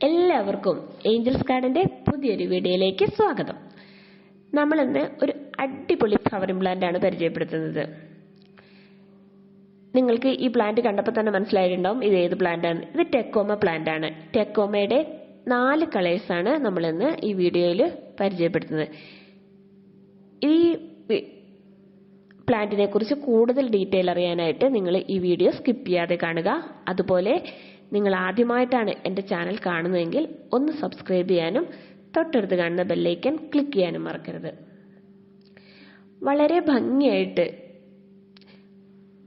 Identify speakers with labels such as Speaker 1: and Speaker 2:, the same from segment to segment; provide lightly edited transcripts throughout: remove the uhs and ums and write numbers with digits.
Speaker 1: എല്ലാവർക്കും ഏഞ്ചൽസ് ഗാർഡന്റെ പുതിയൊരു വീഡിയോയിലേക്ക് സ്വാഗതം. നമ്മൾ ഇന്ന് ഒരു അടിപൊളി ഫ്ലവറിംഗ് പ്ലാന്റ് ആണ് പരിചയപ്പെടുത്തുന്നത്. നിങ്ങൾക്ക് ഈ പ്ലാന്റ് കണ്ടപ്പോൾ തന്നെ മനസ്സിലായിട്ടുണ്ടാവും ഇത് ഏത് പ്ലാന്റ് ആണ്. ഇത് ടെക്കോമ പ്ലാന്റ് ആണ്. ടെക്കോമയുടെ 4 കളേഴ്സ് ആണ് നമ്മൾ ഇന്ന് ഈ വീഡിയോയിൽ പരിചയപ്പെടുത്തുന്നത്. ഈ പ്ലാന്റിനെ കുറിച്ച് കൂടുതൽ ഡീറ്റെയിൽ അറിയാനായിട്ട് നിങ്ങൾ ഈ വീഡിയോ സ്കിപ്പ് ചെയ്യാതെ കാണുക. അതുപോലെ നിങ്ങൾ ആദ്യമായിട്ടാണ് എൻ്റെ ചാനൽ കാണുന്നതെങ്കിൽ ഒന്ന് സബ്സ്ക്രൈബ് ചെയ്യാനും തൊട്ടടുത്ത് കാണുന്ന ബെല്ലൈക്കൻ ക്ലിക്ക് ചെയ്യാനും മറക്കരുത്. വളരെ ഭംഗിയായിട്ട്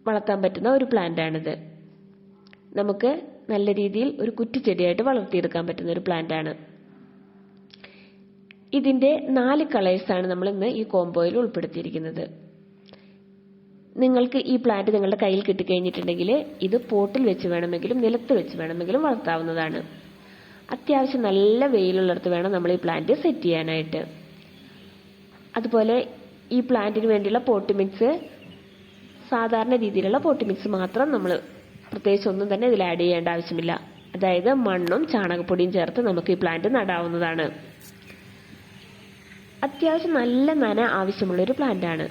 Speaker 1: വളർത്താൻ പറ്റുന്ന ഒരു പ്ലാന്റ് ആണിത്. നമുക്ക് നല്ല രീതിയിൽ ഒരു കുറ്റിച്ചെടിയായിട്ട് വളർത്തിയെടുക്കാൻ പറ്റുന്ന ഒരു പ്ലാന്റ് ആണ്. ഇതിന്റെ 4 കളേഴ്സാണ് നമ്മൾ ഇന്ന് ഈ കോംബോയിൽ ഉൾപ്പെടുത്തിയിരിക്കുന്നത്. നിങ്ങൾക്ക് ഈ പ്ലാന്റ് നിങ്ങളുടെ കയ്യിൽ കിട്ടിക്കഴിഞ്ഞിട്ടുണ്ടെങ്കിൽ ഇത് പോട്ടിൽ വെച്ച് വേണമെങ്കിലും നിലത്ത് വെച്ച് വേണമെങ്കിലും വളർത്താവുന്നതാണ്. അത്യാവശ്യം നല്ല വെയിലുള്ളിടത്ത് വേണം നമ്മൾ ഈ പ്ലാന്റ് സെറ്റ് ചെയ്യാനായിട്ട്. അതുപോലെ ഈ പ്ലാന്റിന് വേണ്ടിയുള്ള പോട്ട് മിക്സ് സാധാരണ രീതിയിലുള്ള പോട്ട് മിക്സ് മാത്രം, നമ്മൾ പ്രത്യേകിച്ച് ഒന്നും തന്നെ ഇതിൽ ആഡ് ചെയ്യേണ്ട ആവശ്യമില്ല. അതായത് മണ്ണും ചാണകപ്പൊടിയും ചേർത്ത് നമുക്ക് ഈ പ്ലാന്റ് നടാവുന്നതാണ്. അത്യാവശ്യം നല്ല നന ആവശ്യമുള്ളൊരു പ്ലാന്റ് ആണ്.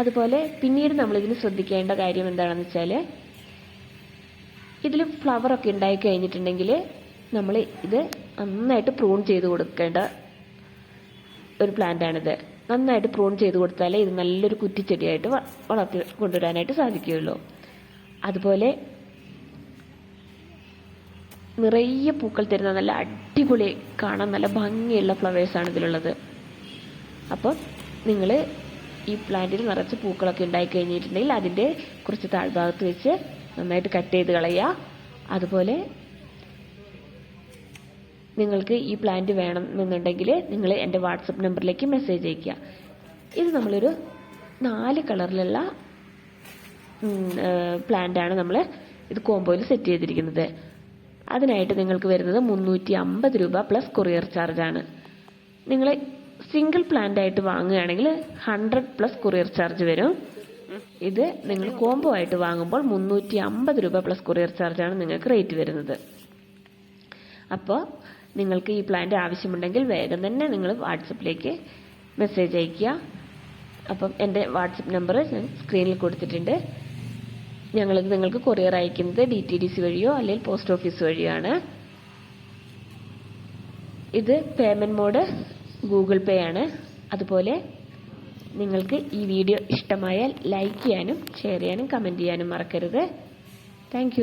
Speaker 1: അതുപോലെ പിന്നീട് നമ്മളിതിന് ശ്രദ്ധിക്കേണ്ട കാര്യം എന്താണെന്ന് വെച്ചാൽ, ഇതിൽ ഫ്ലവറൊക്കെ ഉണ്ടായി കഴിഞ്ഞിട്ടുണ്ടെങ്കിൽ നമ്മൾ ഇത് നന്നായിട്ട് പ്രൂൺ ചെയ്ത് കൊടുക്കേണ്ട ഒരു പ്ലാന്റ് ആണിത്. നന്നായിട്ട് പ്രൂൺ ചെയ്ത് കൊടുത്താലേ ഇത് നല്ലൊരു കുറ്റിച്ചെടിയായിട്ട് വളർത്തി കൊണ്ടുവരാനായിട്ട് സാധിക്കുകയുള്ളൂ. അതുപോലെ നിറയെ പൂക്കൾ തരുന്ന നല്ല അടിപൊളി കാണാൻ നല്ല ഭംഗിയുള്ള ഫ്ലവേഴ്സാണ് ഇതിലുള്ളത്. അപ്പോൾ നിങ്ങൾ ഈ പ്ലാന്റിൽ നിറച്ച് പൂക്കളൊക്കെ ഉണ്ടായി കഴിഞ്ഞിട്ടുണ്ടെങ്കിൽ അതിൻ്റെ കുറച്ച് താഴ്ഭാഗത്ത് വെച്ച് നന്നായിട്ട് കട്ട് ചെയ്ത് കളയുക. അതുപോലെ നിങ്ങൾക്ക് ഈ പ്ലാന്റ് വേണമെന്നുണ്ടെങ്കിൽ നിങ്ങൾ എൻ്റെ വാട്സപ്പ് നമ്പറിലേക്ക് മെസ്സേജ് അയയ്ക്കുക. ഇത് നമ്മളൊരു 4 കളറിലുള്ള പ്ലാന്റാണ് നമ്മൾ ഇത് കോംബോയിൽ സെറ്റ് ചെയ്തിരിക്കുന്നത്. അതിനായിട്ട് നിങ്ങൾക്ക് വരുന്നത് 350 രൂപ പ്ലസ് കൊറിയർ ചാർജാണ്. നിങ്ങൾ സിംഗിൾ പ്ലാന്റ് ആയിട്ട് വാങ്ങുകയാണെങ്കിൽ 100 പ്ലസ് കൊറിയർ ചാർജ് വരും. ഇത് നിങ്ങൾ കോംബോ ആയിട്ട് വാങ്ങുമ്പോൾ 350 രൂപ പ്ലസ് കൊറിയർ ചാർജാണ് നിങ്ങൾക്ക് റേറ്റ് വരുന്നത്. അപ്പോൾ നിങ്ങൾക്ക് ഈ പ്ലാന്റ് ആവശ്യമുണ്ടെങ്കിൽ വേഗം തന്നെ നിങ്ങൾ വാട്സപ്പിലേക്ക് മെസ്സേജ് അയയ്ക്കുക. അപ്പം എൻ്റെ വാട്സപ്പ് നമ്പർ ഞാൻ സ്ക്രീനിൽ കൊടുത്തിട്ടുണ്ട്. ഞങ്ങളിത് നിങ്ങൾക്ക് കൊറിയർ അയക്കുന്നത് DTDC വഴിയോ അല്ലെങ്കിൽ പോസ്റ്റ് ഓഫീസ് വഴിയോ ആണ്. ഇത് പേയ്മെൻറ്റ് മോഡ് ഗൂഗിൾ പേ ആണ്. അതുപോലെ നിങ്ങൾക്ക് ഈ വീഡിയോ ഇഷ്ടമായാൽ ലൈക്ക് ചെയ്യാനും ഷെയർ ചെയ്യാനും കമൻറ്റ് ചെയ്യാനും മറക്കരുത്. താങ്ക്